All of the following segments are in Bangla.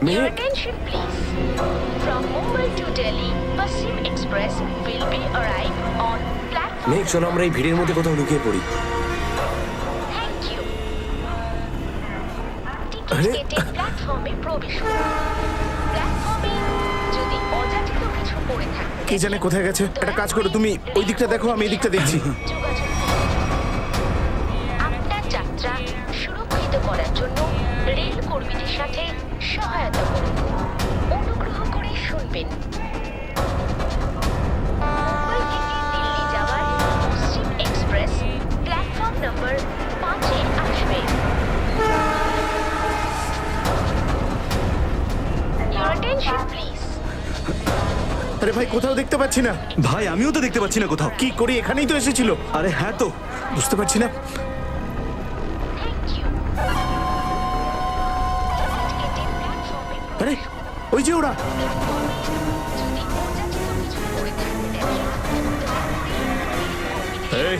Your attention please. From Mumbai to Delhi, Pasim Express will be arrive on platform. মেঘ, চলো আমরা এই ভিড়ের মধ্যে কোথাও লুকিয়ে পড়ি। Thank you. আরে? টিকিট কেটে প্ল্যাটফর্মে প্রবেশ করুন। প্ল্যাটফর্মে যদি অযাচিত কিছু পড়ে থাকে, কে জানে কোথায় গেছে। একটা কাজ করো, তুমি ওই দিকটা দেখো, আমি এই দিকটা দেখছি। যোগাযোগ করুন। আপনার যাত্রা সুরক্ষিত করার জন্য রেল কর্মীদের সাথে সহায়তা করুন। অনুগ্রহ করে শুনবেন। মুম্বাই থেকে দিল্লি যাওয়ার পশ্চিম এক্সপ্রেস প্ল্যাটফর্ম নম্বর 5-এ আসবে। Your attention please. আরে ভাই, কোথাও দেখতে পাচ্ছি না। ভাই আমিও তো দেখতে পাচ্ছি না কোথাও। কি করি, এখানেই তো এসেছিল। আরে হ্যাঁ তো, বুঝতে পারছি না। Thank you. টিকিট কেটে প্ল্যাটফর্মে আরে ওই যে ওরা। যদি অযাচিত কিছু পড়ে থাকে, এই,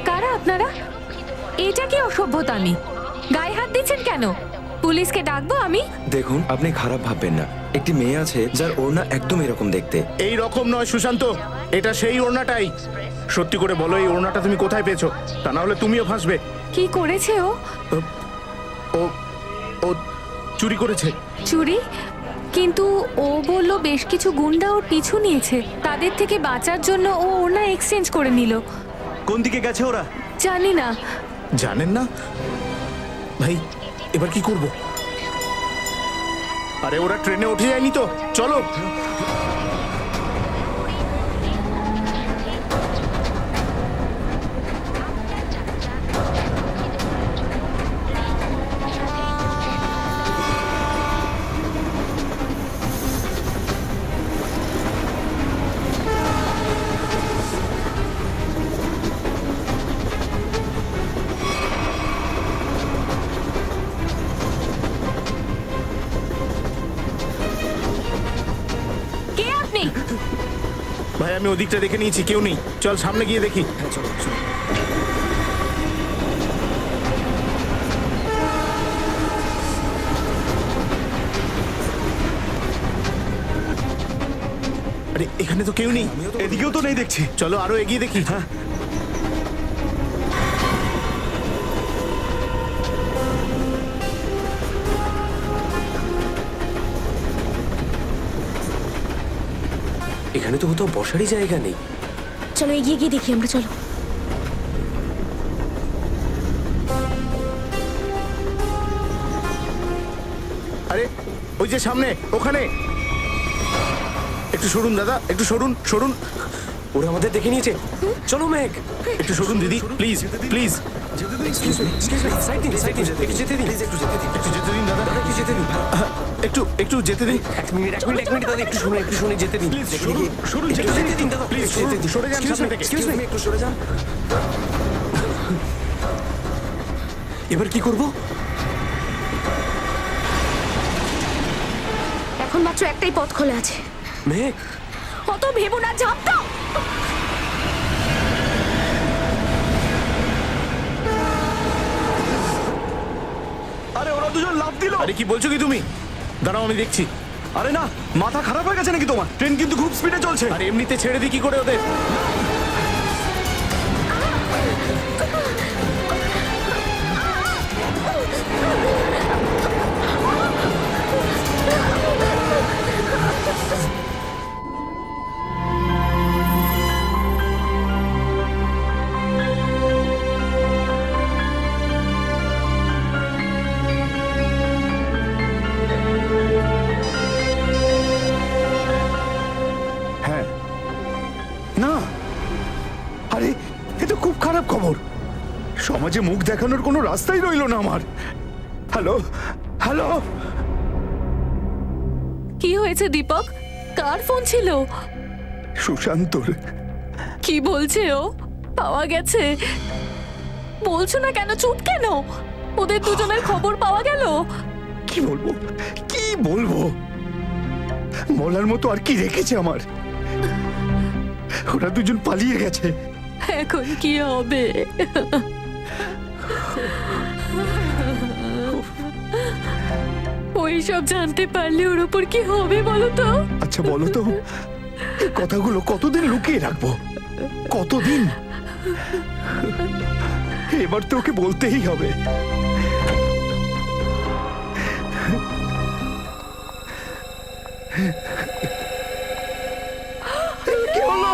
কারা আপনারা? এটা কি অসভ্যতামি? গায়ে হাত দিচ্ছেন কেন? পুলিশকে ডাকবো আমি? দেখুন, আপনি খারাপ ভাববেন না। একটি মেয়ে আছে যার ওড়না একদম এরকম দেখতে। এই রকম নয় সুশান্ত, এটা সেই ওড়নাটাই। সত্যি করে বলো, এই ওড়নাটা তুমি কোথায় পেয়েছো? তা না হলে তুমিও ফাঁসবে। কি করেছে ও? ও ও চুরি করেছে। চুরি? কিন্তু ও বলল বেশ কিছু গুন্ডা ওর পিছু নিয়েছে, তাদের থেকে বাঁচার জন্য ও ওড়না এক্সচেঞ্জ করে নিল। কোন দিকে গেছে ওরা? জানি না। জানেন না? ভাই, এবার কি করব? আরে ওরা ট্রেনে উঠে যায়নি তো? চলো। কে আপনি? ভাই, আমি ওদিকটা দেখে নিয়েছি, কেউ নেই। চল সামনে গিয়ে দেখি। হ্যাঁ চলো চলো। আরে এখানে তো কেউ নেই। এদিকেও তো নেই দেখছি। চলো আরো এগিয়ে দেখি। হ্যাঁ। এখানে তো কোথাও বসারই জায়গা নেই। চলো এগিয়ে গিয়ে দেখি আমরা, চলো। আরে ওই যে সামনে, ওখানে। একটু সরুন দাদা, একটু সরুন সরুন। ওরা আমাদের দেখে নিয়েছে। চলো মেঘ। একটু সরুন দিদি, প্লিজ প্লিজ। একটু যেতে দিন। একটু যেতে দিন দাদা, একটু যেতে দিন। একটু একটু যেতে দিন। এক মিনিট দাদা, একটু শুনে যেতে দিন। প্লিজ দেখে সরুন নিই। সরুন, একটু যেতে যেতে দিন দাদা, প্লিজ একটু যেতে দিন। সরে যান Excuse সামনে me, থেকে। excuse me, একটু সরে যান। এবার কি করব? এখন মাত্র একটাই পথ খোলা আছে। মেঘ, অত ভেবো না, ঝাঁপ দাও। আরে ওরা দুজন লাফ দিল। আরে কি বলছো কি তুমি? দাঁড়াও, আমি দেখছি। আরে না, মাথা খারাপ হয়ে গেছে নাকি তোমার? ট্রেন কিন্তু খুব স্পিডে চলছে। আর এমনিতে ছেড়ে দিই কি করে ওদের? হ্যাঁ না, আরে এ তো খুব খারাপ খবর। সমাজে মুখ দেখানোর কোনো রাস্তাই রইল না আমার। হ্যালো হ্যালো, কি হয়েছে দীপক? কার ফোন ছিল? সুশান্তর। কি বলছে ও? পাওয়া গেছে? বলছো না কেন? চুপ কেন? ওদের দুজনের খবর পাওয়া গেল? কি বলবো কি বলবো, বলার মতো আর কি রেখেছে আমার? ওরা দুজন পালিয়ে গেছে। এখন কি হবে? এইসব জানতে পারলে ওর ওপর কি হবে বলো তো? আচ্ছা বলো তো, এই কথাগুলো কতদিন লুকিয়ে রাখবো? কতদিন? এবার তো ওকে বলতেই হবে। কি হলো?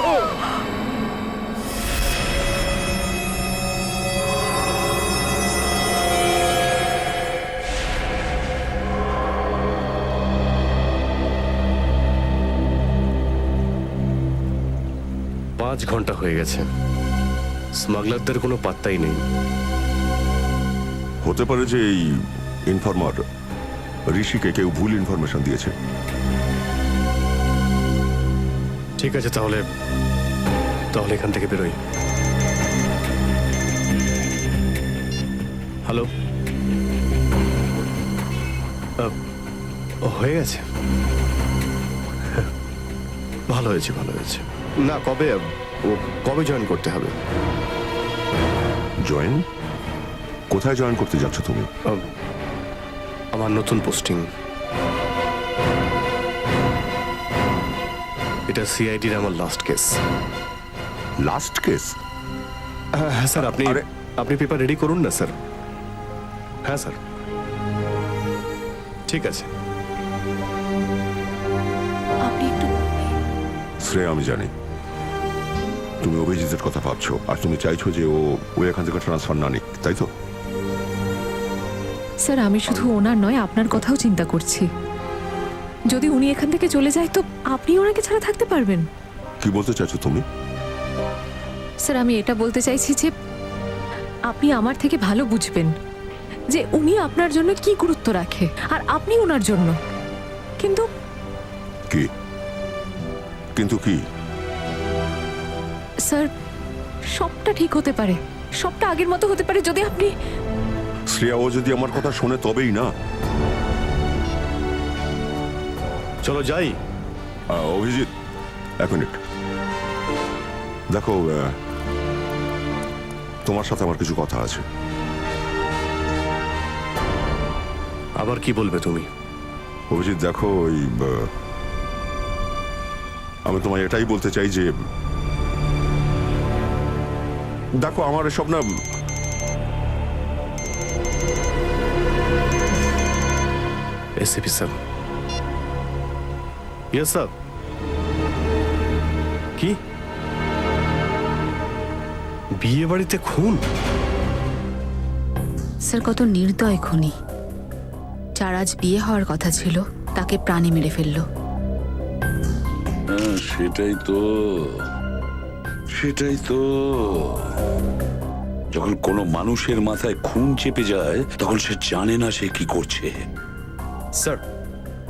পাঁচ ঘন্টা হয়ে গেছে, স্মাগলারদের কোনো পাত্তাই নেই। হতে পারে যে এই ইনফরমার ঋষিকে কেউ ভুল ইনফরমেশন দিয়েছে। ঠিক আছে, তাহলে তাহলে এখান থেকে বেরোই। হ্যালো, হয়ে গেছে? ভালো হয়েছে, ভালো হয়েছে। না, কবে ও কবে জয়েন করতে হবে? জয়েন? কোথায় জয়েন করতে যাচ্ছ তুমি? আমার নতুন পোস্টিং। এটা সিআইডির আমার লাস্ট কেস। Last case? হ্যাঁ স্যার, আপনি পেপার রেডি করুন না স্যার। হ্যাঁ স্যার, ঠিক আছে। আপনি একটু শ্রেয়া, আমি জানি তুমি অভিজিতের কথা ভাবছো, আর তুমি চাইছো যে ও এখান থেকে ট্রান্সফার না নিক, তাই তো? স্যার, আমি শুধু ওনার নয় আপনার কথাও চিন্তা করছি। যদি উনি এখান থেকে চলে যায় তো আপনি ওনাকে ছাড়া থাকতে পারবেন? কি বলতে চাইছো তুমি? স্যার, আমি এটা বলতে চাইছি যে আপনি আমার থেকে ভালো বুঝবেন যে উনি আপনার জন্য কি গুরুত্ব রাখে আর আপনি ওনার জন্য। কিন্তু কি কিন্তু কি? স্যার, সবটা ঠিক হতে পারে, সবটা আগের মতো হতে পারে যদি আপনি... শ্রেয়া, ও যদি আমার কথা শোনে তবেই না। চলো যাই। অভিজিৎ, এক মিনিট। দেখো, তোমার সাথে আমার কিছু কথা আছে। আবার কি বলবে তুমি? অভিজিৎ দেখো, আমি তোমায় এটাই বলতে চাই যে দেখো, আমার এসব না... এসিপি স্যার। Yes sir. কি বিয়ে বাড়িতে খুন? স্যার, কত নির্দয় খুনি। যার আজ বিয়ে হওয়ার কথা ছিল তাকে প্রাণে মেরে ফেললো। হ্যাঁ, সেটাই তো। যখন কোনো মানুষের মাথায় খুন চেপে যায় তখন সে জানে না সে কি করছে। স্যার,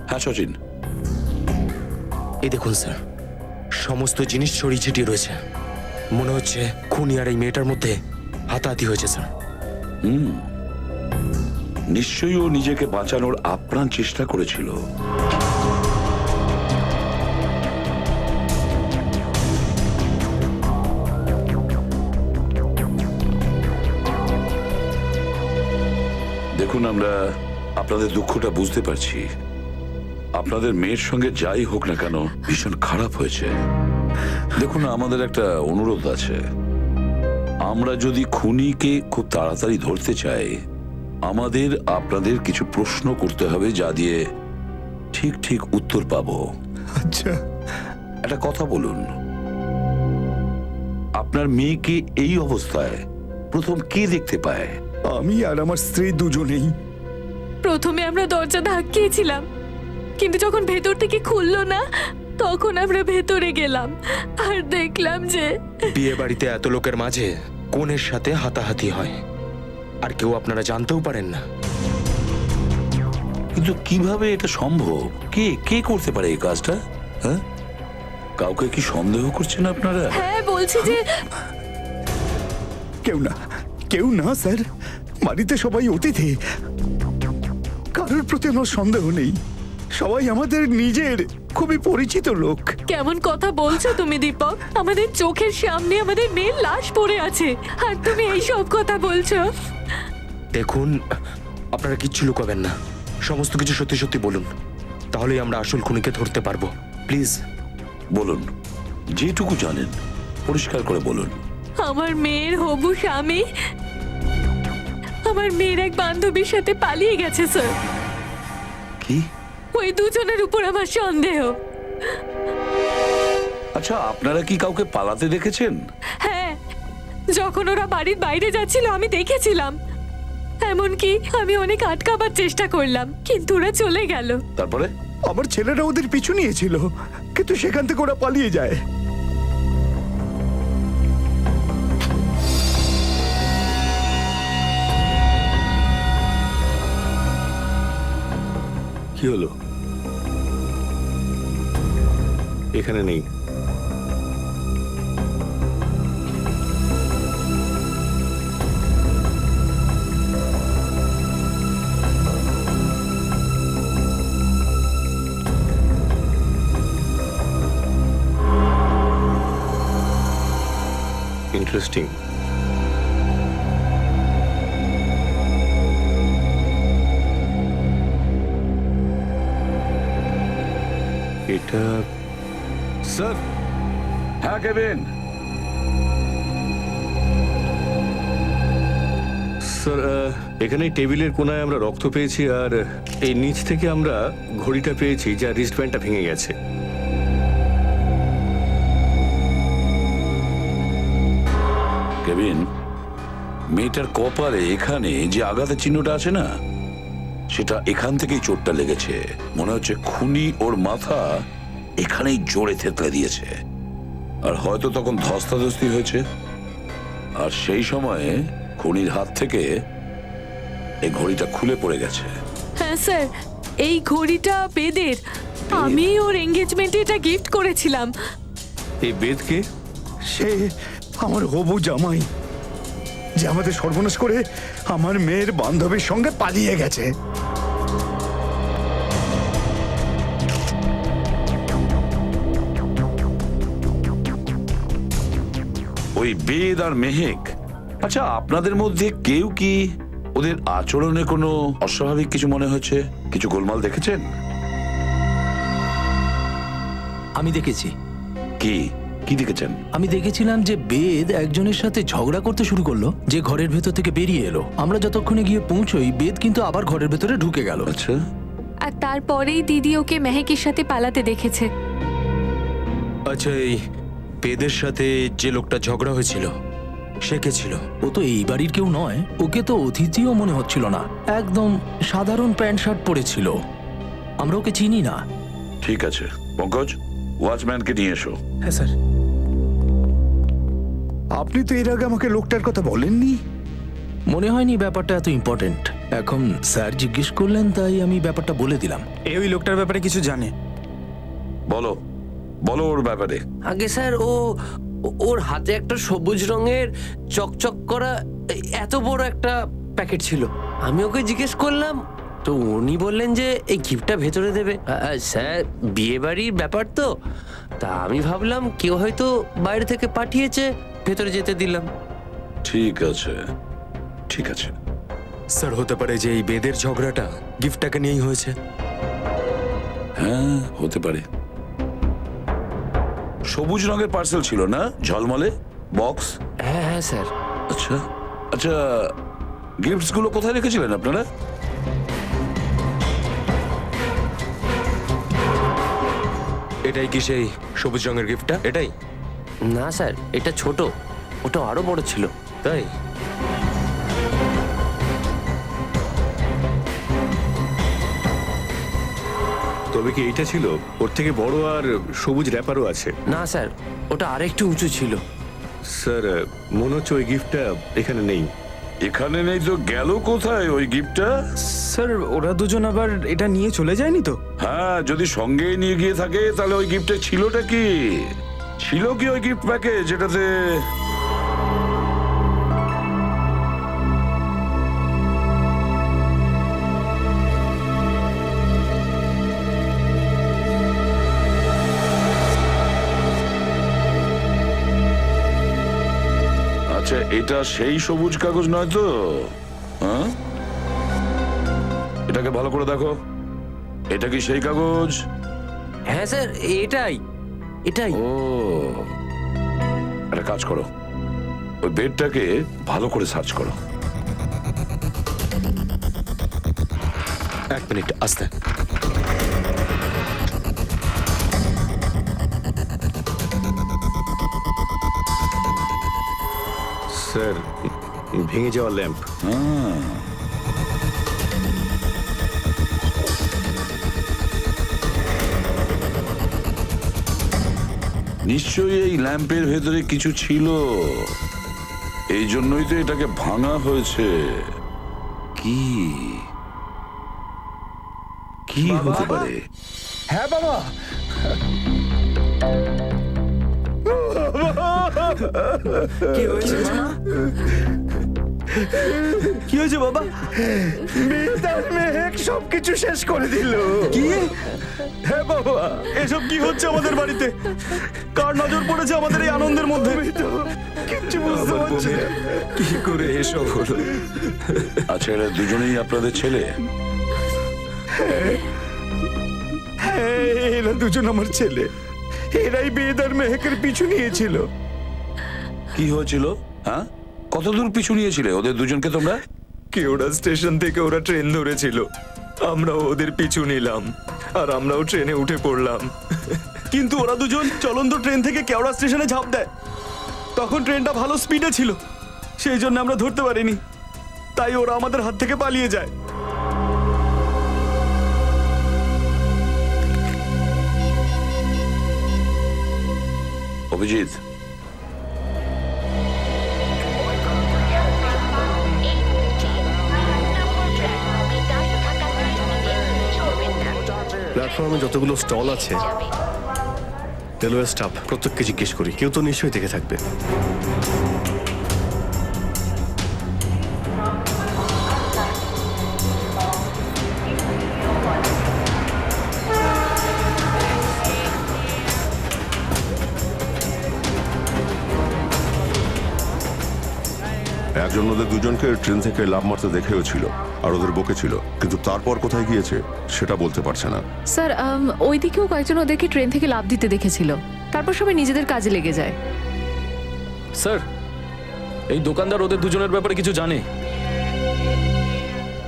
হ্যাঁ সচিন। এই দেখুন স্যার, সমস্ত জিনিস ছড়িয়ে ছিটিয়ে রয়েছে। মনে হচ্ছে খুনি আর এই মেয়েটার মধ্যে হাতাহাতি হয়েছে স্যার। নিশ্চয়ই ও নিজেকে বাঁচানোর আপ্রাণ চেষ্টা করেছিল। দেখুন, আমরা আপনাদের দুঃখটা বুঝতে পারছি। আপনাদের মেয়ের সঙ্গে যাই হোক না কেন ভীষণ খারাপ হয়েছে। দেখুন, আমাদের একটা অনুরোধ আছে। আমরা যদি খুনিকে খুব তাড়াতাড়ি ধরতে চাই, আমাদের আপনাদের কিছু প্রশ্ন করতে হবে যা দিয়ে ঠিক ঠিক উত্তর পাবো। আচ্ছা, একটা কথা বলুন, আপনার মেয়েকে এই অবস্থায় প্রথম কে দেখতে পায়? আমি আর আমার স্ত্রী দুজনেই। প্রথমে আমরা দরজা ধাক্কিয়েছিলাম, কিন্তু যখন ভেতর থেকে খুললো না তখন আমরা ভেতরে গেলাম আর দেখলাম যে বিয়ে বাড়িতে এত লোকের মাঝে কোনের সাথে হাতাহাতি হয়, আর কেউ আপনারা জানতেও পারেন না। কিন্তু কিভাবে এটা সম্ভব? কে কে করতে পারে এই কাজটা? হ্যাঁ, কাউকে কি সন্দেহ করছেন আপনারা? হ্যাঁ, বলছি যে কেউ না স্যার, বাড়িতে সবাই অতিথি। কারোর প্রতি আমার সন্দেহ নেই। সবাই আমাদের নিজের খুবই পরিচিত লোক। কেমন কথা বলছো তুমি দীপক? আমাদের চোখের সামনে আমাদের মেয়ের লাশ পড়ে আছে আর তুমি এই সব কথা বলছো? দেখুন, আপনারা কিচ্ছু লুকাবেন না, সমস্ত কিছু সত্যি সত্যি বলুন, তাহলেই আমরা আসল খুনিকে ধরতে পারবো। প্লিজ বলুন, যেটুকু জানেন পরিষ্কার করে বলুন। আমার মেয়ের হবু স্বামী আমার মেয়ের এক বান্ধবীর সাথে পালিয়ে গেছে স্যার। কি? ওই দুজনের উপর আমার সন্দেহ। আচ্ছা, আপনারা কি কাউকে পালাতে দেখেছেন? হ্যাঁ, যখন ওরা বাড়ির বাইরে যাচ্ছিল আমি দেখেছিলাম। এমনকি আমি অনেক আটকাবার চেষ্টা করলাম, কিন্তু ওরা চলে গেল। তারপরে? আমার ছেলেরা ওদের পিছু নিয়েছিল, কিন্তু সেখান থেকে ওরা পালিয়ে যায়। কি হলো? এখানে নেই। ইন্টারেস্টিং। এটা স্যার। হ্যাঁ কেভিন। স্যার, এখানে টেবিলের কোনায় আমরা রক্ত পেয়েছি, আর এই নিচ থেকে আমরা ঘড়িটা পেয়েছি, যা রিস্টব্যান্ডটা ভেঙে গেছে। কেভিন, মেয়েটার কপালে এখানে যে আঘাতের চিহ্নটা আছে না, সেটা এখান থেকেই চোটটা লেগেছে। মনে হচ্ছে খুনি ওর মাথা এখানেই জোরে থেতলে দিয়েছে, আর হয়তো তখন ধস্তাধস্তি হয়েছে, আর সেই সময়ে খুনির হাত থেকে এই ঘড়িটা খুলে পড়ে গেছে। হ্যাঁ স্যার, এই ঘড়িটা বেদের। আমি ওর এঙ্গেজমেন্টে এটা গিফট করেছিলাম। এই বেদকে? সে আমার হবু জামাই, যে আমাদের সর্বনাশ করে আমার মেয়ের বান্ধবীর সঙ্গে পালিয়ে গেছে। ওই বেদ আর মেহেক। আচ্ছা, আপনাদের মধ্যে কেউ কি ওদের আচরণে কোনো অস্বাভাবিক কিছু মনে হচ্ছে? কিছু গোলমাল দেখেছেন? আমি দেখেছি। কি কি দেখেছেন? আমি দেখেছিলাম যে বেদ একজনের সাথে ঝগড়া করতে শুরু করলো, যে ঘরের ভেতর থেকে বেরিয়ে এলো। আমরা যতক্ষণে গিয়ে পৌঁছই, বেদ কিন্তু আবার ঘরের ভেতরে ঢুকে গেল। আচ্ছা, আর তারপরেই দিদি ওকে মেহেকের সাথে পালাতে দেখেছে। আচ্ছা, এই বেদের সাথে যে লোকটা ঝগড়া হয়েছিল সে কে ছিল? ও তো এই বাড়ির কেউ নয়, ওকে তো অতিথিও মনে হচ্ছিল না। একদম সাধারণ প্যান্ট শার্ট পরেছিল, আমরা ওকে চিনি না। ঠিক আছে পঙ্কজ, ওয়াচম্যানকে নিয়ে এসো। হ্যাঁ স্যার। আপনি তো এর আগে আমাকে লোকটার কথা বলেননি। মনে হয়নি ব্যাপারটা এত ইম্পর্টেন্ট। এখন স্যার জিজ্ঞেস করলেন, তাই আমি ব্যাপারটা বলে দিলাম। ওই লোকটার ব্যাপারে কিছু জানে? বলো বলো ওর ব্যাপারে। আগে স্যার, ওর হাতে একটা সবুজ রঙের চকচক করা এত বড় একটা প্যাকেট ছিল। আমি ওকে জিজ্ঞেস করলাম, তো উনি বললেন যে এই গিফটটা ভেতরে দেবে। স্যার, বিয়ে বাড়ির ব্যাপার তো, তা আমি ভাবলাম কেউ হয়তো বাইরে থেকে পাঠিয়েছে, ভেতরে যেতে দিলাম। ঠিক আছে ঠিক আছে। স্যার, হতে পারে যে এই বেদের ঝগড়াটা গিফটটাকে নিয়েই হয়েছে। হ্যাঁ, হতে পারে। সবুজ রঙের পার্সেল ছিল না, ঝলমলে বক্স? হ্যাঁ হ্যাঁ স্যার। আচ্ছা আচ্ছা, গিফটস গুলো কোথায় রেখেছিলেন আপনারা? এটাই কি সেই সবুজ রঙের গিফটটা? এটাই? না স্যার, এটা ছোট, ওটা আরো বড় ছিল। তাই? তবে কি এইটা ছিল? ওর থেকে বড় আর সবুজ র্যাপারও আছে। না স্যার, ওটা আরেকটু উঁচু ছিল। স্যার, মনে হচ্ছে ওই গিফটটা এখানে নেই। এখানে নেই তো গেল কোথায় ওই গিফটটা? স্যার, ওরা দুজন আবার এটা নিয়ে চলে যায়নি তো? হ্যাঁ, যদি সঙ্গে নিয়ে গিয়ে থাকে তাহলে ওই গিফটে ছিলটা কি? ছিল কি ওই গিফট প্যাকেজ যেটাতে? আচ্ছা, এটা সেই সবুজ কাগজ নয় তো? হ্যাঁ, এটাকে ভালো করে দেখো, এটা কি সেই কাগজ? হ্যাঁ স্যার, এটাই এটাই। ও, একটা কাজ করো, ওই বেডটাকে ভালো করে সার্চ করো। 1 মিনিট, আস্তে। স্যার, ভেঙে যাওয়া ল্যাম্প। নিশ্চয়ই এই ল্যাম্পের ভেতরে কিছু ছিল, এই জন্যই তো এটাকে ভাঙা হয়েছে। কি কি হতে পারে? হ্যাঁ বাবা, কি হয়েছে বাবা? বেতার মেহেক সবকিছু শেষ করে দিল। কি? হ্যাঁ বাবা, এসব কি হচ্ছে আমাদের বাড়িতে? কার নজর পড়েছে আমাদের এই আনন্দের মধ্যে? কিচ্ছু বুঝতে পারছি না। কি করে এসব হলো? আচ্ছা, এরা দুজনেই আপনাদের ছেলে? হ্যাঁ, এরা দুজন আমার ছেলে। এরাই বেদার মেহেকের পিছু নিয়েছিল। কি হয়েছিল? হ্যাঁ, কত দূর পিছু নিয়েছিলে ওদের দুজনকে তোমরা? কেওড়া স্টেশন থেকে ওরা ট্রেন ধরেছিল, আমরা ওদের পিছু নিলাম আর আমরাও ট্রেনে উঠে পড়লাম। কিন্তু ওরা দুজন চলন্ত ট্রেন থেকে কেওড়া স্টেশনে ঝাঁপ দেয়। তখন ট্রেনটা ভালো স্পিডে ছিল, সেই জন্য আমরা ধরতে পারিনি, তাই ওরা আমাদের হাত থেকে পালিয়ে যায়। অভিজিৎ, এই মুহূর্তে 3 নম্বর প্ল্যাটফর্মে দাঁড়িয়ে থাকা ট্রেনটিতে চড়বেন না। প্ল্যাটফর্মে যতগুলো স্টল আছে, যাবে। রেলওয়ে স্টাফ প্রত্যেককে জিজ্ঞেস করি, কেউ তো নিশ্চয়ই দেখে থাকবে। একজন ওদের দুজনকে ট্রেন থেকে লাফ মারতে দেখেও ছিল আর ওদের বকেছিল, কিন্তু তারপর কোথায় গিয়েছে সেটা বলতে পারছে না। স্যার, ওইদিকেও কয়েকজন ওদেরকে ট্রেন থেকে লাফ দিতে দেখেছিল। তারপর সবাই নিজেদের কাজে লেগে যায়। স্যার, এই দোকানদার ওদের দুজনের ব্যাপারে কিছু জানে?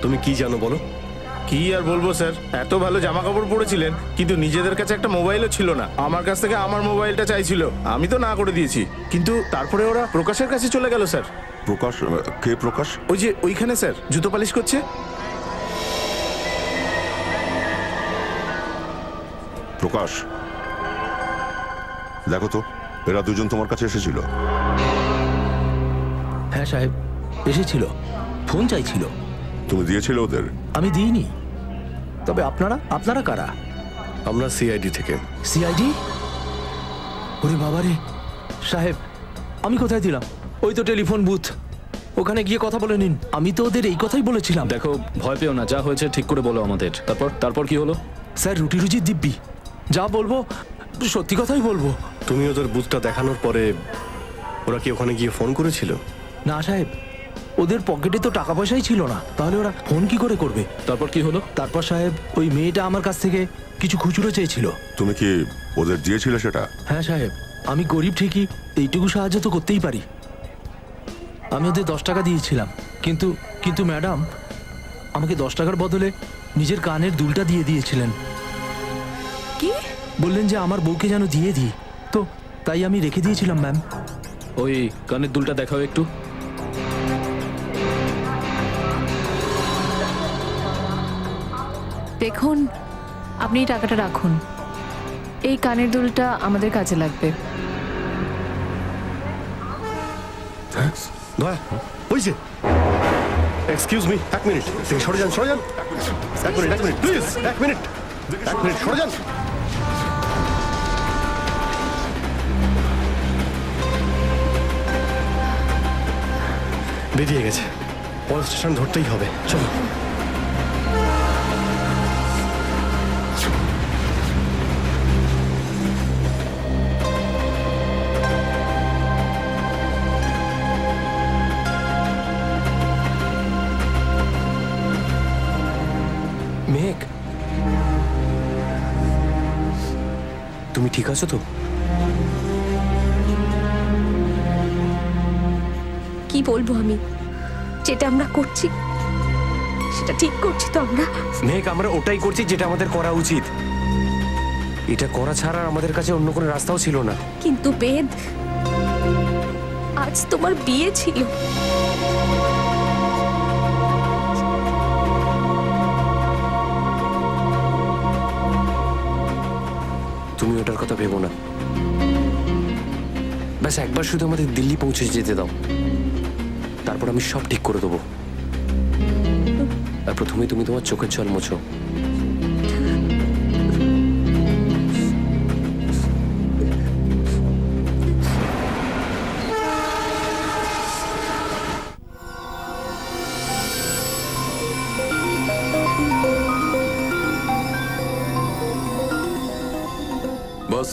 তুমি কি জানো বলো? কি আর বলবো স্যার, এত ভালো জামা কাপড় পরেছিলেন কিন্তু নিজেদের কাছে একটা মোবাইলও ছিল না। আমার কাছ থেকে আমার মোবাইলটা চাইছিল, আমি তো না করে দিয়েছি, কিন্তু তারপরে ওরা প্রকাশের কাছে চলে গেল স্যার। প্রকাশ? কে প্রকাশ? ওই যে ওইখানে স্যার, জুতো পালিশ করছে। প্রকাশ, দেখো তো, এরা দুজন তোমার কাছে এসেছিল। হ্যাঁ সাহেব, এসেছিল, ফোন চাইছিল। তুমি দিয়েছিলে ওদের? আমি দিইনি। তবে আপনারা কারা? আমরা সিআইডি থেকে। সিআইডি? ওরে বাবারে সাহেব, আমি কোথায় দিলাম? ওই তো টেলিফোন বুথ, ওখানে গিয়ে কথা বলে নিন। আমি তো ওদের এই কথাই বলেছিলাম। দেখো, ভয় পেও না, যা হয়েছে ঠিক করে বলো আমাদের। তারপর কি হলো? স্যার, রুটি রুজি দিব্যি, যা বলবো সত্যি কথাই বলবো। তুমি ওদের বুথটা দেখানোর পরে ওরা কি ওখানে গিয়ে ফোন করেছিল? না সাহেব, ওদের পকেটে তো টাকা পয়সাই ছিল না, তাহলে ওরা ফোন কি করে করবে? তারপর কি হলো? তারপর সাহেব, ওই মেয়েটা আমার কাছ থেকে কিছু খুচরো চেয়েছিল। তুমি কি ওদের দিয়েছিলে সেটা? হ্যাঁ সাহেব, আমি গরিব ঠিকই, এইটুকু সাহায্য তো করতেই পারি। আমি ওদের 10 টাকা দিয়েছিলাম, কিন্তু ম্যাডাম আমাকে 10 টাকার বদলে নিজের কানের দুলটা দিয়ে দিয়েছিলেন। কি? বললেন যে আমার বউকে যেন দিয়ে দিই, তো তাই আমি রেখে দিয়েছিলাম ম্যাম। ওই কানের দুলটা দেখাও একটু। দেখুন, আপনি এই টাকাটা রাখুন। এই কানের দুলটা আমাদের কাজে লাগবে। দয়া, ওই যে, এক্সকিউজ মি, 1 মিনিট, থেকে সরে যান। 1 মিনিট প্লিজ, 1 মিনিট সরে যান। বেরিয়ে গেছে, পরের স্টেশন ধরতেই হবে, চলো। তুমি ঠিক আছো তো? কি বলবো আমি, যেটা আমরা করছি সেটা ঠিক করছি তো আমরা? মেঘ, আমরা ওটাই করছি যেটা আমাদের করা উচিত। এটা করা ছাড়া আমাদের কাছে অন্য কোনো রাস্তাও ছিল না। কিন্তু বেদ, আজ তোমার বিয়ে ছিল। তুমি ওটার কথা ভেবো না। ব্যাস একবার শুধু আমাদের দিল্লি পৌঁছে যেতে দাও, তারপর আমি সব ঠিক করে দেবো। আর প্রথমে তুমি তোমার চোখের জল মোছো। বস,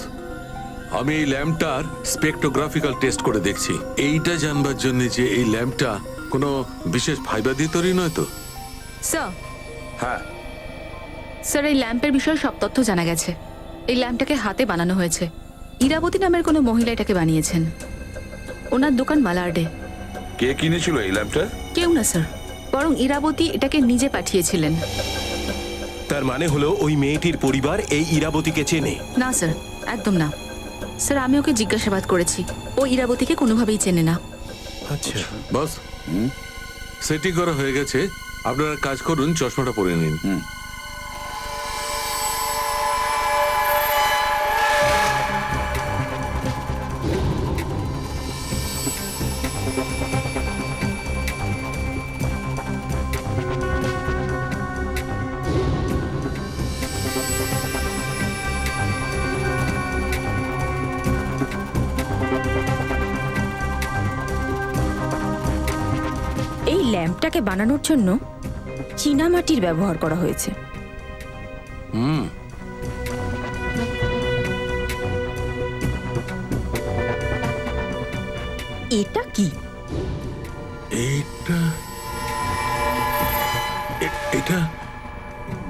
আমি এই ল্যাম্পটার স্পেকট্রোগ্রাফিক্যাল টেস্ট করে দেখছি। এইটা জানবার জন্য যে এই ল্যাম্পটা কোনো বিশেষ ফাইবার দিয়ে তৈরি নয় তো? স্যার, হ্যাঁ, স্যার এই ল্যাম্পের বিষয়ে সব তথ্য জানা গেছে। এই ল্যাম্পটাকে হাতে বানানো হয়েছে। ইরাবতী নামের কোনো মহিলা এটাকে বানিয়েছেন। ওনার দোকান মালার্ডে। কে কিনেছিল এই ল্যাম্পটা? কেউ না স্যার, বরং ইরাবতী এটাকে নিজে পাঠিয়েছিলেন। তার মানে হলো ওই মেয়েটির পরিবার এই ইরাবতীকে চেনে? না স্যার, একদম না। স্যার আমি ওকে জিজ্ঞাসাবাদ করেছি, ও ইরাবতীকে কোনোভাবেই চেনে না। আচ্ছা বস, সেটিং করা হয়ে গেছে। আপনারা কাজ করুন, চশমাটা পরে নিন। এই ল্যাম্পটাকে বানানোর জন্য চীনামাটির ব্যবহার করা হয়েছে। এটা কি? এটা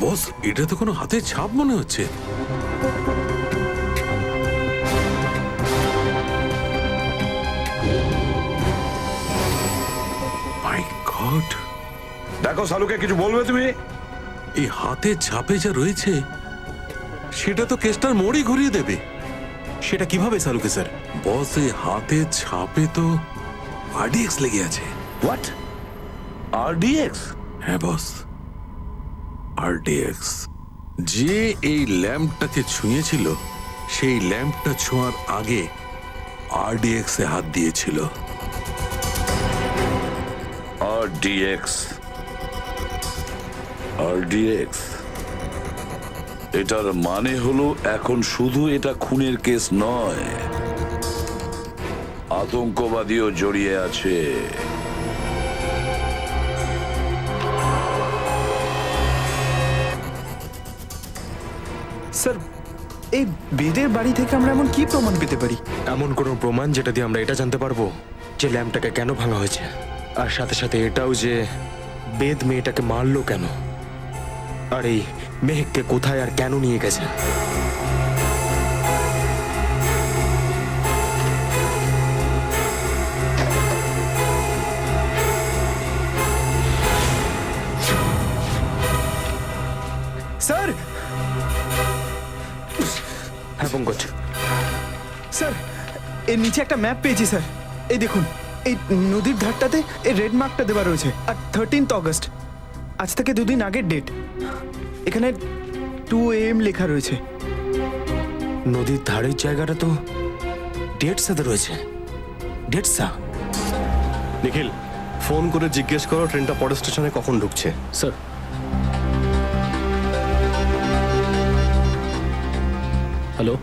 বস, এটা তো কোনো হাতের ছাপ মনে হচ্ছে। মাই গড! দেখো সালুকে, কিছু বলবে তুমি? এই হাতের ছাপে যা রয়েছে সেটা তো কেসটার মোড়ই ঘুরিয়ে দেবে। সেটা কিভাবে সালুকে স্যার? বস, এই হাতের ছাপে তো আরডিএক্স লেগে আছে। হোয়াট? আরডিএক্স? হ্যাঁ বস, আরডিএক্স। যে এই ল্যাম্পটাকে ছুঁয়েছিল সেই ল্যাম্পটা ছোঁয়ার আগে আরডিএক্স এ হাত দিয়েছিল। RDX, RDX. এটার মানে হলো এখন শুধু এটা খুনের কেস নয়, আতঙ্কবাদীও জড়িয়ে আছে। স্যার, এই বেদের বাড়ি থেকে আমরা এমন কি প্রমাণ পেতে পারি? এমন কোনো প্রমাণ যেটা দিয়ে আমরা এটা জানতে পারবো যে ল্যাম্পটাকে কেন ভাঙা হয়েছে, আর সাথে সাথে এটাও যে বেদ মেয়েটাকে মারলো কেন, আর এই মেহেককে কোথায় আর কেন নিয়ে গেছে। স্যার, হ্যাঁ পঙ্কজ। স্যার এর নিচে একটা ম্যাপ পেয়েছি স্যার। এই দেখুন, এই নদীর ধারটাতে এই রেড মার্কটা দেওয়া রয়েছে। আর 13 অগস্ট, আজ থেকে 2 দিন আগের ডেট। এখানে 2 AM লেখা রয়েছে। নদীর ধারের জায়গাটা তো ডেট সাথে রয়েছে। ডেট সা নিখিল, ফোন করে জিজ্ঞেস করো ট্রেনটা পরের স্টেশনে কখন ঢুকছে। Sir, hello,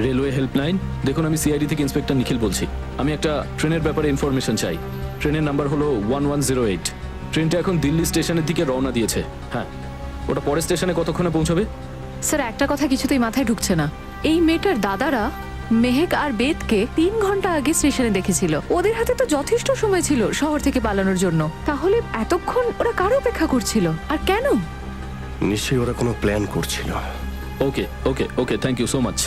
railway helpline. দেখুন, আমি সিআইডি থেকে ইন্সপেক্টর নিখিল বলছি। আমি একটা ট্রেনের ব্যাপারে ইনফরমেশন চাই। ট্রেনের নাম্বার হলো 1108। ট্রেনটা এখন দিল্লি স্টেশনের দিকে রওনা দিয়েছে। হ্যাঁ, ওটা পরের স্টেশনে কতক্ষণে পৌঁছাবে? স্যার একটা কথা কিছুতেই মাথায় ঢুকছে না। এই মেয়েটার দাদারা মেহেক আর বেদকে 3 ঘন্টা আগে স্টেশনে দেখেছিল। ওদের হাতে তো যথেষ্ট সময় ছিল শহর থেকে পালানোর জন্য। তাহলে এতক্ষণ ওরা কার অপেক্ষা করছিল আর কেন? নিশ্চয়ই ওরা কোনো প্ল্যান করছিল। Okay okay okay, thank you so much.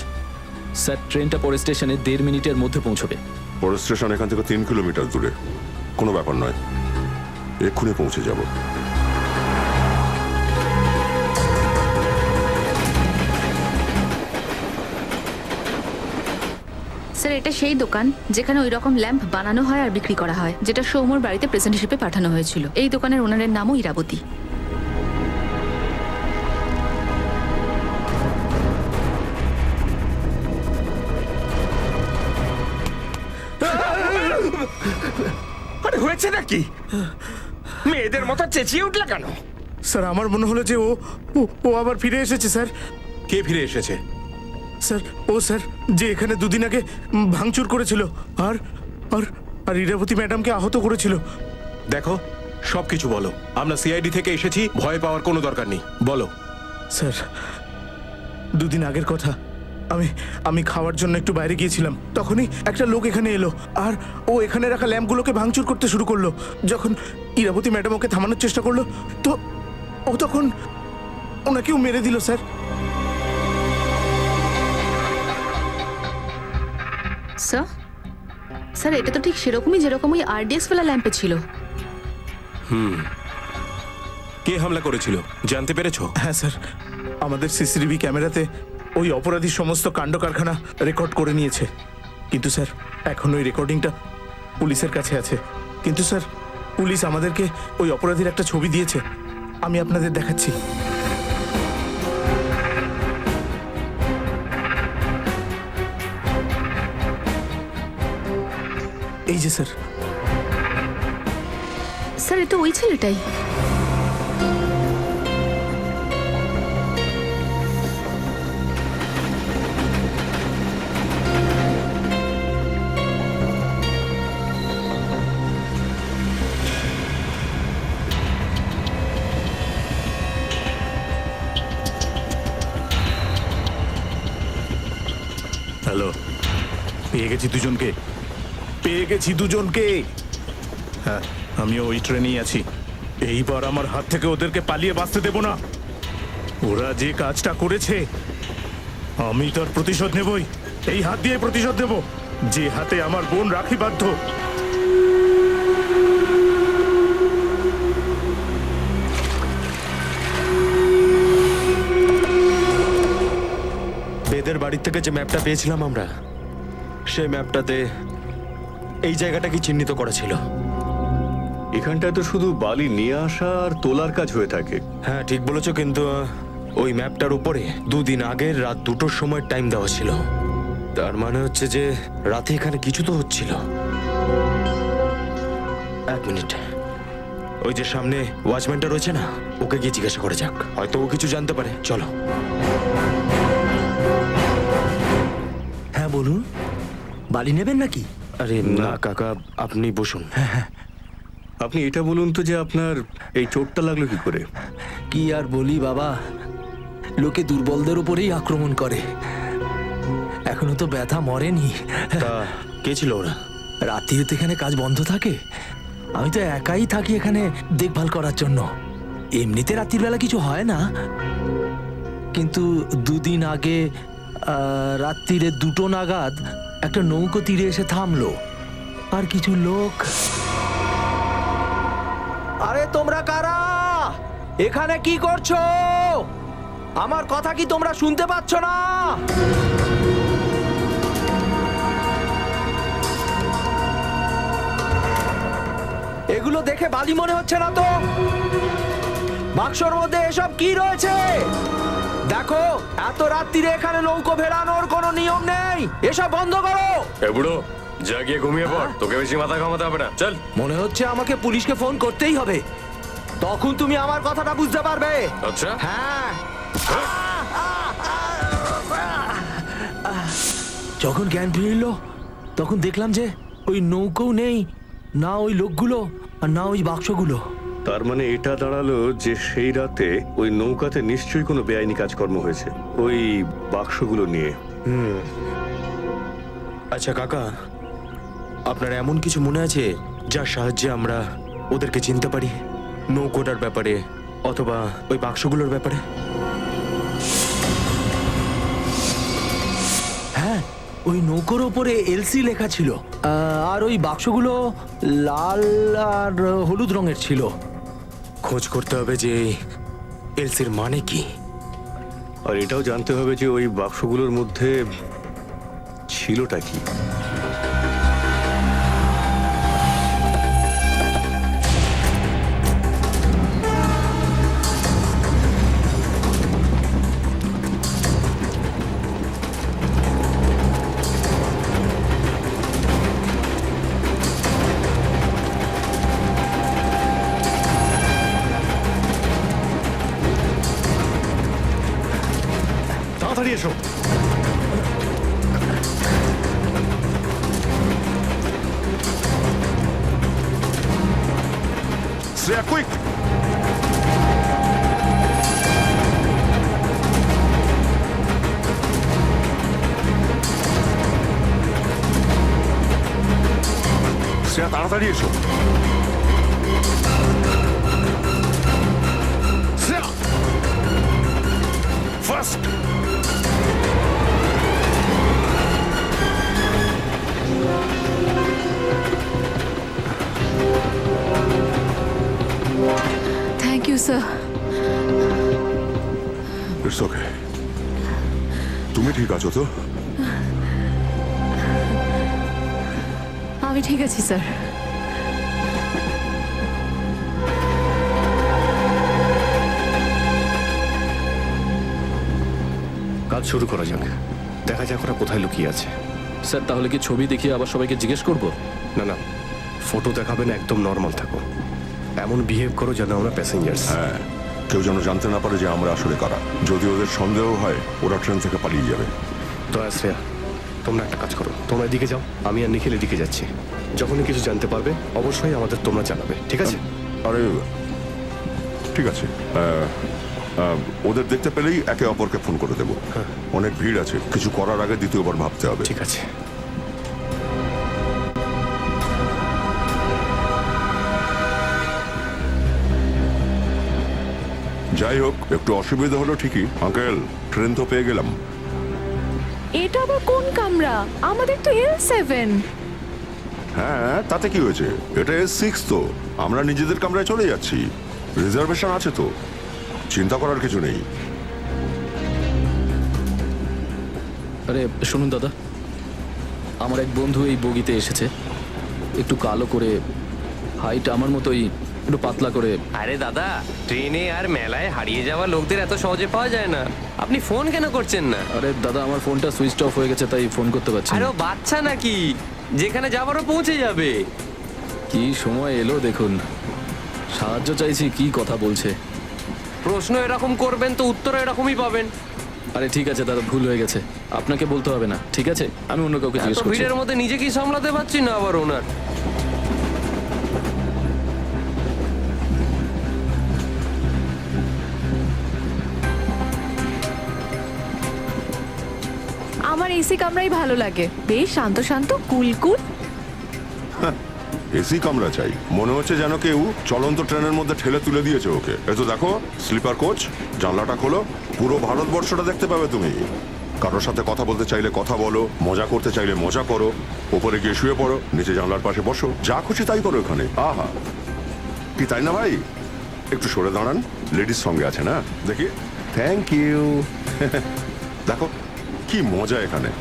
Sir ট্রেনটা পরে স্টেশনে 1.5 মিনিটের মধ্যে পৌঁছবে। পরের স্টেশন এখান থেকে 3 কিলোমিটার দূরে, কোনো ব্যাপার নয়, এক্ষুনি পৌঁছে যাব। স্যার এটা সেই দোকান যেখানে ওই রকম ল্যাম্প বানানো হয় আর বিক্রি করা হয়, যেটা সৌম্যর বাড়িতে প্রেজেন্ট হিসেবে পাঠানো হয়েছিল। এই দোকানের ওনারের নামও ইরাবতী। আরে হয়েছে নাকি? মেয়েদের মতো চেঁচিয়ে উঠলে কেন? স্যার আমার মনে হলো যে ও ও- ও আবার ফিরে এসেছে স্যার। কে ফিরে এসেছে? স্যার স্যার যে এখানে দুদিন আগে ভাঙচুর করেছিল আর আর আর ইরাবতী ম্যাডামকে আহত করেছিল। দেখো, সবকিছু বলো। আমরা সিআইডি থেকে এসেছি, ভয় পাওয়ার কোনো দরকার নেই, বলো। স্যার দুদিন আগের কথা, আমি আমি খাওয়ার জন্য একটু বাইরে গিয়েছিলাম, তখনই একটা লোক এখানে এলো আর ও এখানে রাখা ল্যাম্পগুলোকে ভাঙচুর করতে শুরু করলো। যখন ইরাবতী ম্যাডাম ওকে থামানোর চেষ্টা করলো, তো ও তখন ওনাকেও মেরে দিল স্যার। স্যার স্যার এটা তো ঠিক সেরকমই যেরকম ওই আরডিএক্স ফেলা ল্যাম্পে ছিল। কে হামলা করেছিল জানতে পেরেছো? হ্যাঁ স্যার, আমাদের সিসিটিভি ক্যামেরাতে ওই অপরাধীর সমস্ত কাণ্ড কারখানা রেকর্ড করে নিয়েছে। কিন্তু স্যার এখন ওই রেকর্ডিংটা পুলিশের কাছে আছে। কিন্তু স্যার পুলিশ আমাদেরকে ওই অপরাধীর একটা ছবি দিয়েছে, আমি আপনাদের দেখাচ্ছি। এই যে স্যার। স্যার এটা ওই ছেলেটাই। হ্যালো, পেয়ে গেছি দুজনকে, পেয়ে গেছি দুজনকে। হ্যাঁ আমিও ওই ট্রেনেই আছি। এইবার আমার হাত থেকে ওদেরকে পালিয়ে বাঁচতে দেব না। ওরা যে কাজটা করেছে আমি তার প্রতিশোধ নেবই। এই হাত দিয়ে প্রতিশোধ নেব, যে হাতে আমার বোন রাখি বাধ্য। বেদের বাড়ির থেকে যে ম্যাপটা পেয়েছিলাম আমরা, সেই ম্যাপটাতে এই জায়গাটাকে চিহ্নিত করা ছিল। এখানটায় তো শুধু বালি নিয়ে আসা আর তোলার কাজ হয়ে থাকে। হ্যাঁ ঠিক বলেছো, কিন্তু ওই ম্যাপটার উপরে 2 দিন আগের রাত 2টোর সময় টাইম দেওয়া ছিল। তার মানে হচ্ছে যে রাতে এখানে কিছু তো হচ্ছিল। 1 মিনিট, ওই যে সামনে ওয়াচম্যানটা রয়েছে না, ওকে গিয়ে জিজ্ঞাসা করে যাক, হয়তো ও কিছু জানতে পারে। চলো। হ্যাঁ বলুন, বালি নেবেন নাকি? আরে না কাকা, আপনি বসুন। আপনি এটা বলুন তো যে আপনার এই চোটটা লাগলো কি করে? কি আর বলি বাবা, লোকে দুর্বলদের উপরেই আক্রমণ করে। এখনো তো ব্যথা মরেনি। তা কে ছিল ওরা? রাত্রিরে তো এখানে কাজ বন্ধ থাকে, আমি তো একাই থাকি এখানে দেখভাল করার জন্য। এমনিতে রাত্রির বেলা কিছু হয় না, কিন্তু 2 দিন আগে রাত্রিরে 2টো নাগাদ একটা নৌকো তীরে এসে থামলো, আর কিছু লোক। আরে তোমরা কারা? এখানে কি করছো? আমার কথা কি তোমরা শুনতে পাচ্ছ না? এগুলো দেখে বালি মনে হচ্ছে না তো? বাক্সর মধ্যে এসব কি রয়েছে? দেখো, এত রাত্রিরে এখানে নৌকো ভেড়ানোর কোনো নিয়ম নেই, এসব বন্ধ করো। এ বুড়ো, যা গিয়ে ঘুমিয়ে পড়, তোকে বেশি মাথা ঘামাতে হবে না, চল। মনে হচ্ছে আমাকে পুলিশকে ফোন করতেই হবে, তখন তুমি আমার কথাটা বুঝতে পারবে। আচ্ছা হ্যাঁ। যখন জ্ঞান ফিরল তখন দেখলাম যে ওই নৌকো নেই, না ওই লোকগুলো আর না ওই বাক্সগুলো। তার মানে এটা দাঁড়ালো যে সেই রাতে ওই নৌকাতে নিশ্চয়ই কোনো বেআইনি কাজকর্ম হয়েছে ওই বাক্সগুলো নিয়ে। আচ্ছা কাকা, আপনার এমন কিছু মনে আছে যার সাহায্যে আমরা ওদেরকে চিনতে পারি? নৌকোটার ব্যাপারে অথবা ওই বাক্সগুলোর ব্যাপারে? হ্যাঁ, ওই নৌকোর ওপরে এলসি লেখা ছিল, আর ওই বাক্সগুলো লাল আর হলুদ রঙের ছিল। খোঁজ করতে হবে যে এলসির মানে কি। আর এটাও জানতে হবে যে ওই বাক্সগুলোর মধ্যে ছিলটা কি। তাড়াতাড়ি এসো। শ্রেয়া, কুইক! শ্রেয়া, তাড়াতাড়ি এসো। Shreya, first! Thank you sir. It's okay. তুমি ঠিক আছো তো? আমি ঠিক আছি স্যার। কাজ শুরু করা যাক। দেখা যাক ওরা কোথায় লুকিয়ে আছে। স্যার তাহলে কি ছবি দেখিয়ে আবার সবাইকে জিজ্ঞেস করব? না না, ফটো দেখাবে না, একদম নর্মাল থাকো। এমন বিহেভ করো যেন আমরা প্যাসেঞ্জার। হ্যাঁ, কেউ যেন জানতে না পারে যে আমরা আসলে কারা। যদি ওদের সন্দেহ হয় ওরা ট্রেন থেকে পালিয়ে যাবে। দয়া শ্রেয়া, তোমরা একটা কাজ করো, তোমরা এদিকে যাও, আমি আর নিখিল এদিকে যাচ্ছি। যখনই কিছু জানতে পারবে অবশ্যই আমাদের তোমরা জানাবে, ঠিক আছে? আরে ঠিক আছে, ওদের দেখতে পেলেই একে অপরকে ফোন করে দেবো। অনেক ভিড় আছে, কিছু করার আগে দ্বিতীয়বার ভাবতে হবে। ঠিক আছে। যাই হোক, একটু অসুবিধা হলো ঠিকই। আঙ্কেল, ট্রেন তো পেয়ে গেলাম। এটা আবার কোন কামরা? আমাদের তো L7। হ্যাঁ, তাতে কি হয়েছে? এটা S6 তো। আমরা নিজেদের কামরায় চলে যাচ্ছি। রিজার্ভেশন আছে তো, চিন্তা করার কিছু নেই। আরে শুনুন দাদা, আমার এক বন্ধু এই বগিতে এসেছে, একটু কালো করে, হাইট আমার মতোই, একটু পাতলা করে। আরে দাদা, ট্রেনে আর মেলায় হারিয়ে যাওয়া লোকদের এত সহজে পাওয়া যায় না। আপনি ফোন কেন করছেন না? আরে দাদা, আমার ফোনটা সুইচ অফ হয়ে গেছে, তাই ফোন করতে পারছি না। আরে ও বাচ্চা নাকি, যেখানে যাবারও পৌঁছে যাবে। কি সময় এলো দেখুন, সাহায্য চাইছি, কি কথা বলছে। প্রশ্ন এরকম করবেন তো উত্তর এরকমই পাবেন। আরে ঠিক আছে দাদা, ভুল হয়ে গেছে, আপনাকে বলতে হবে না, ঠিক আছে? আমি অন্য কাউকে জিজ্ঞেস করছি। ভিড়ের মধ্যে নিজেকেই সামলাতে পারছি না আবার ওনার। আমার এসি কামরাই ভালো লাগে, বেশ শান্ত শান্ত, কুল কুল। এসি কামরা চাই? মনে হচ্ছে যেন কেউ চলন্ত ট্রেনের মধ্যে ঠেলে তুলে দিয়েছে ওকে। এই তো দেখো, স্লিপার কোচ, জানলাটা খোলো, পুরো ভারতবর্ষটা দেখতে পাবে তুমি। কারোর সাথে কথা বলতে চাইলে কথা বলো, মজা করতে চাইলে মজা করো, ওপরে গিয়ে শুয়ে পড়ো, নিচে জানলার পাশে বসো, যা খুশি তাই করো এখানে। আহা, কি তাই না ভাই? একটু সরে দাঁড়ান, লেডিস সঙ্গে আছে না, দেখি। Thank you. দেখো কি মজা এখানে।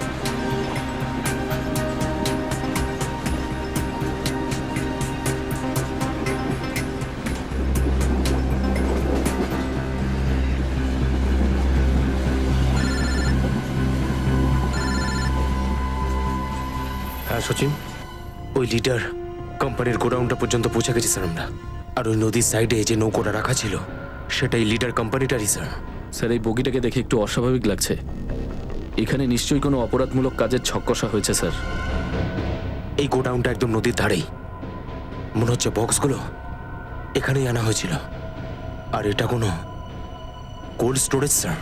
হ্যাঁ সচিন, ওই লিডার কোম্পানির গোডাউনটা পর্যন্ত পৌঁছে গেছি স্যার আমরা। আর ওই নদীর সাইডে যে নৌকোটা রাখা ছিল সেটাই লিডার কোম্পানিটারই স্যার। স্যার এই বগিটাকে দেখে একটু অস্বাভাবিক লাগছে। এখানে নিশ্চয়ই কোনো অপরাধমূলক কাজের ছককষা হয়েছে স্যার। এই গোডাউনটা একদম নদীর ধারেই। মনে হচ্ছে বক্সগুলো এখানেই আনা হয়েছিল। আর এটা কোনো কোল্ড স্টোরেজ স্যার।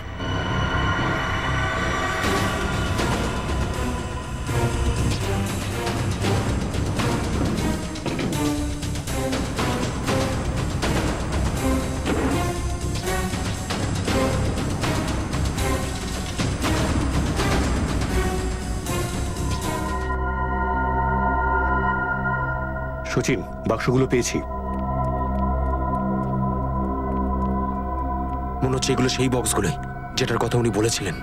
সচিন, বাক্সগুলো পেয়েছি। মনে হচ্ছে এগুলো সেই বক্সগুলোই যেটার কথা উনি বলেছিলেন।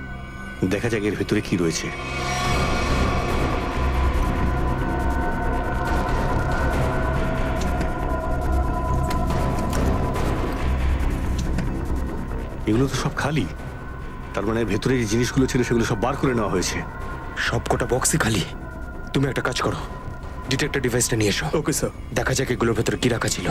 দেখা যাক এর ভেতরে কি রয়েছে। এগুলো তো সব খালি। তার মানে এর ভেতরে যে জিনিসগুলো ছিল সেগুলো সব বার করে নেওয়া হয়েছে। সবকটা বক্সই খালি। তুমি একটা কাজ করো, ডিটেক্টর ডিভাইসটা নিয়ে এসো। Okay sir. দেখা যাক এগুলোর ভেতর কি রাখা ছিল।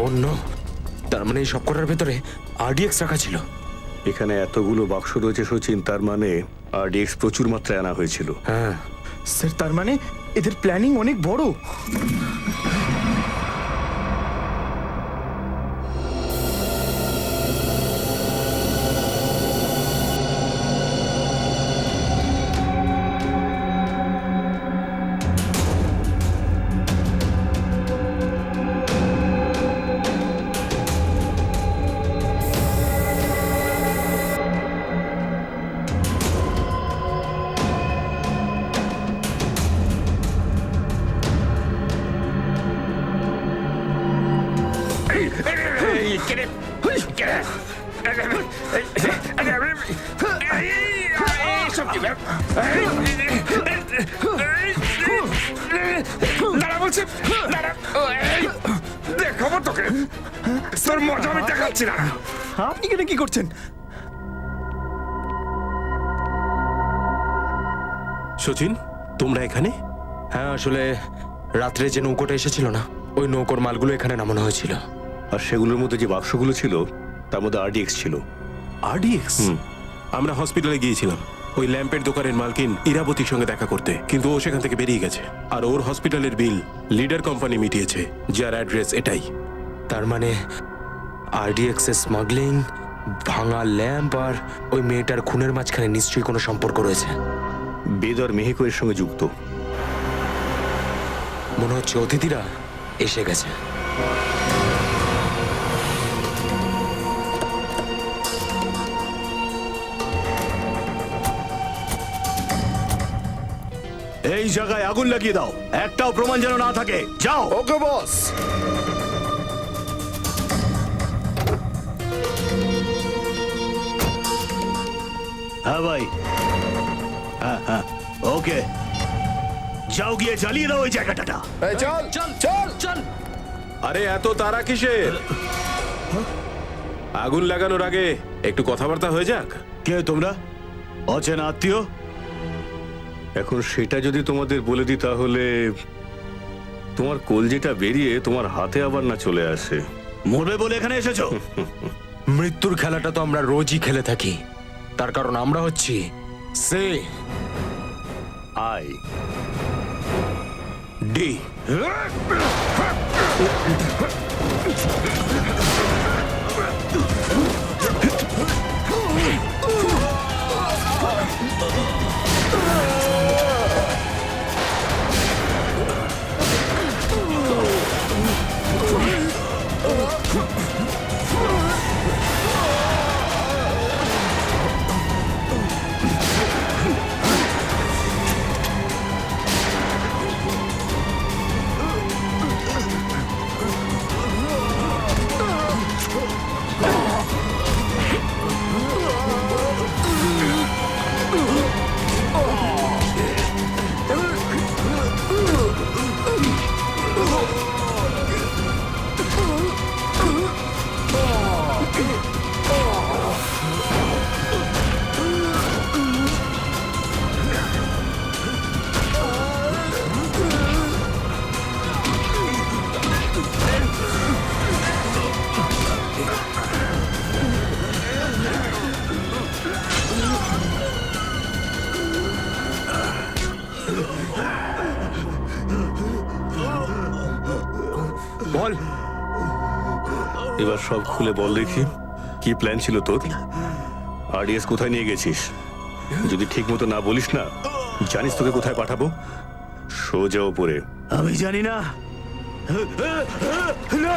অন্য তার মানে এই সবকটার ভেতরে আরডিএক্স রাখা ছিল। এখানে এতগুলো বাক্স রয়েছে সচিন, তার মানে আরডিএক্স প্রচুর মাত্রায় আনা হয়েছিল। হ্যাঁ স্যার, তার মানে এদের প্ল্যানিং অনেক বড়। দেখাবো তোকে, তোর মজা আমি দেখাচ্ছি না। আপনি কেন কি করছেন? সচিন, তোমরা এখানে? হ্যাঁ, আসলে রাত্রে যে নৌকোটা এসেছিল না, ওই নৌকোর মালগুলো এখানে নামানো হয়েছিল। আর সেগুলোর মধ্যে যে বাক্সগুলো ছিল তার মধ্যে আরডিএক্স ছিল। আরডিএক্স? আমরা হসপিটালে গিয়েছিলাম ওই ল্যাম্পের দোকানের মালকিন ইরাবতীর সঙ্গে দেখা করতে, কিন্তু ও সেখান থেকে বেরিয়ে গেছে। আর ওর হসপিটালের বিল লিডার কোম্পানি মিটিয়েছে, যার অ্যাড্রেস এটাই। তার মানে আরডিএক্স এর স্মাগলিং, ভাঙা ল্যাম্প আর ওই মেয়েটার খুনের মাঝখানে নিশ্চয়ই কোনো সম্পর্ক রয়েছে। বেদ আর মেহেকো এর সঙ্গে যুক্ত। মনে হচ্ছে অতিথিরা এসে গেছে। এই জায়গায় আগুন লাগিয়ে দাও, একটাও প্রমাণ যেন না থাকে। যাও। ওকে বস। হ্যাঁ ভাই, হ্যাঁ হ্যাঁ, ওকে। যাও গিয়ে জ্বালিয়ে দাও ওই জায়গাটা। চল চল চল চল। আরে এত তারা কিসের? আগুন লাগানোর আগে একটু কথাবার্তা হয়ে যাক। কে তোমরা? অচেনা আত্মীয়? এখন সেটা যদি তোমাদের বলে দিই তাহলে তোমার কলজেটা বেরিয়ে তোমার হাতে আবার না চলে আসে। মরবে বলে এখানে এসেছো? মৃত্যুর খেলাটা তো আমরা রোজই খেলে থাকি, তার কারণ আমরা হচ্ছি সে আই ডি। এবার সব খুলে বল দেখি, কি প্ল্যান ছিল তোর? আরডিএস কোথায় নিয়ে গেছিস? যদি ঠিক মতো না বলিস না, জানিস তোকে কোথায় পাঠাবো? সোজা ওপরে। আমি জানি না। না, না,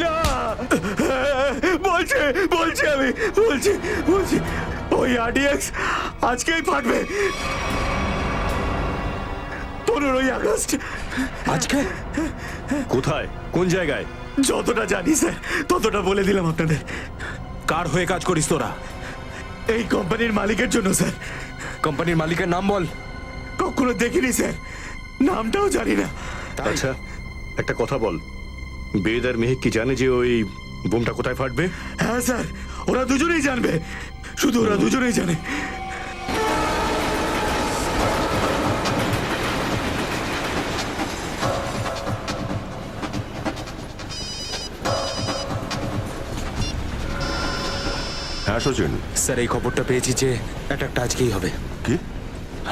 না, বলছি বলছি আমি বলছি বলছি ওই আরডিএক্স আজকেই ফাটবে। 15ই আগস্ট। আজকে কোথায়, কোন জায়গায়? যতটা জানি স্যার ততটা বলে দিলাম আপনাদের। কার হয়ে কাজ করিস তোরা? এই কোম্পানির মালিকের জন্য স্যার। কোম্পানির মালিকের নাম বল। কখনো দেখিনি স্যার, নামটাও জানি না। আচ্ছা একটা কথা বল, বেদ আর মেহেক কি জানে যে ওই বোমটা কোথায় ফাটবে? হ্যাঁ স্যার, ওরা দুজনেই জানবে, শুধু ওরা দুজনেই জানে। হ্যাঁ সচিন, স্যার এই খবরটা পেয়েছি যে অ্যাটাকটা আজকেই হবে। কি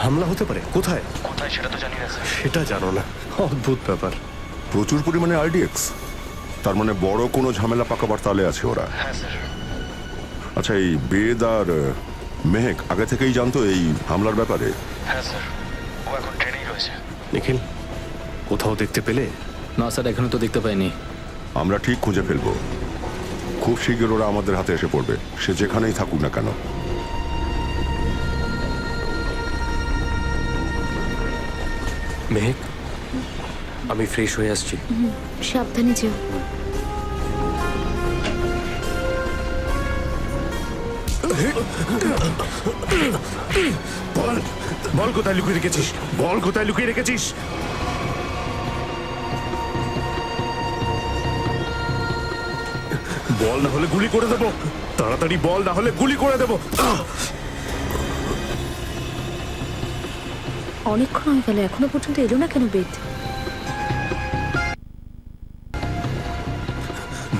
হামলা হতে পারে? কোথায়? কোথায় সেটা তো জানি না স্যার। সেটা জানো না? অদ্ভুত ব্যাপার। প্রচুর পরিমাণে আরডিএক্স, তার মানে বড় কোনো ঝামেলা পাকাবার তালে আছে ওরা। হ্যাঁ স্যার। আচ্ছা, এই বেদ আর মেহেক আগে থেকেই জানতো এই হামলার ব্যাপারে? হ্যাঁ স্যার, ও এখন ট্রেনেই রয়েছে। নিখিল কোথাও দেখতে পেলে? না স্যার, এখনো তো দেখতে পাইনি। আমরা ঠিক খুঁজে ফেলবো, খুব শীঘ্র ওরা আমাদের হাতে এসে পড়বে, সে যেখানেই থাকুক না কেন। মেহেক, আমি ফ্রেশ হয়ে আসছি। সাবধানে যেও। বল, বল কোথায় লুকিয়ে রেখেছিস, বল কোথায় লুকিয়ে রেখেছিস। বল, না হলে গুলি করে দেবো। তাড়াতাড়ি বল, না হলে গুলি করে দেবো। অনেকক্ষণ হয়ে গেল, এখনো পর্যন্ত এলো না কেন বেদ?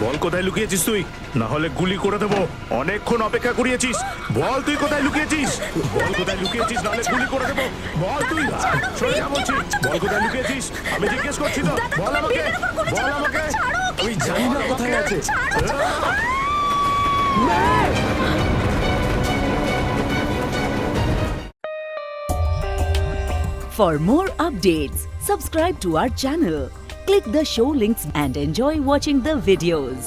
বল কোথায় লুকিয়েছিস তুই, না হলে গুলি করে দেবো। অনেকক্ষণ অপেক্ষা করিয়েছিস, বল তুই কোথায় লুকিয়েছিস, বল কোথায় লুকিয়েছিস, না হলে গুলি করে দেবো। বল তুই, সরে যা বলছি, বল কোথায় লুকিয়েছিস, আমি জিজ্ঞেস করছি তো, বল আমাকে, বল আমাকে। আমি জানি না কোথায় আছে। For more updates, subscribe to our channel, click the show links and enjoy watching the videos.